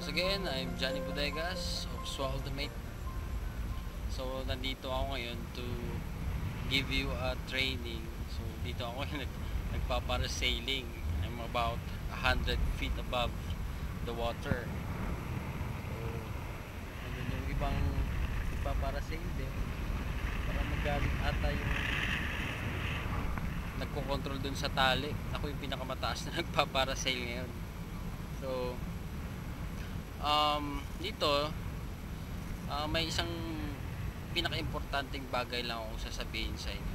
Once again, I'm Johnny Bodegas of SWA Ultimate. So, nandito ako ngayon to give you a training. So, dito ako nagpaparasailing. I'm about 100 feet above the water. So, nandun yung ibang nagpaparasail din. Para magaling ata yung nagko-control dun sa tali. Ako yung pinakamataas na nagpaparasail ngayon. So, dito may isang pinaka-importanting bagay lang akong sasabihin sa inyo.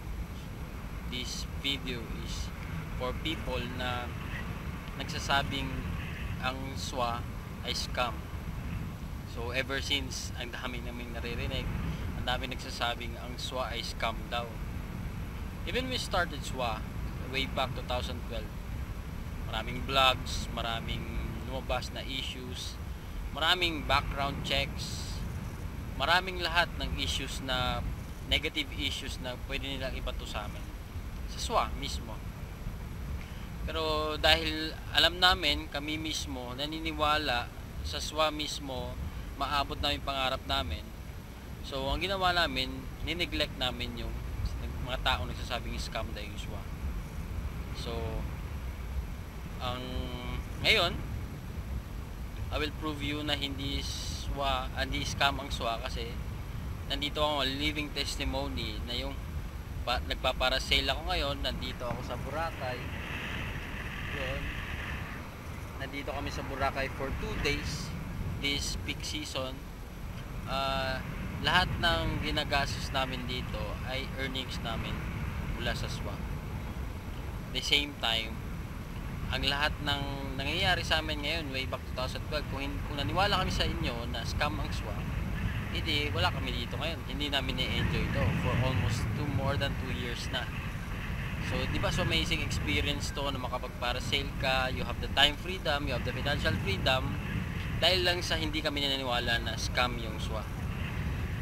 This video is for people na nagsasabing ang SWA ay scam. So ever since, ang dami naming naririnig, ang dami nagsasabing ang SWA ay scam daw. Even we started SWA way back 2012, maraming vlogs, maraming lumabas na issues, maraming background checks, maraming lahat ng issues na negative issues na pwede nilang ibato sa amin sa SWA mismo. Pero dahil alam namin, kami mismo naniniwala sa SWA mismo, maabot namin pangarap namin. So ang ginawa namin, nineglect namin yung mga taong nagsasabing scam daw yung SWA. So ang ngayon, I will prove you na hindi scam ang SWA, kasi nandito ako, living testimony na yung nagpaparasail ako ngayon. Nandito ako sa Boracay. Yun. Nandito kami sa Boracay for 2 days this peak season. Lahat ng ginagastos namin dito ay earnings namin mula sa SWA. At the same time, ang lahat ng nangyayari sa amin ngayon way back 2012, kung naniwala kami sa inyo na scam ang SWA, hindi, wala kami dito ngayon. Hindi namin na-enjoy ito for almost more than 2 years na. So di ba, so amazing experience to na makapagparasail ka, you have the time freedom, you have the financial freedom, dahil lang sa hindi kami naniniwala na scam yung SWA.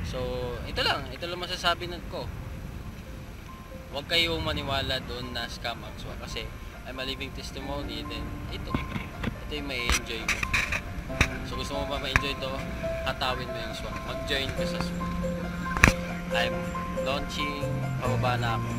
So ito lang masasabi ko. Huwag kayong maniwala doon na scam ang SWA, kasi I'm a living testimony. Then ito yung may enjoy mo. So gusto mo ba ma-enjoy ito, hatawin mo yung SWA, mag-join ka sa SWA. I'm launching, pababa na ako.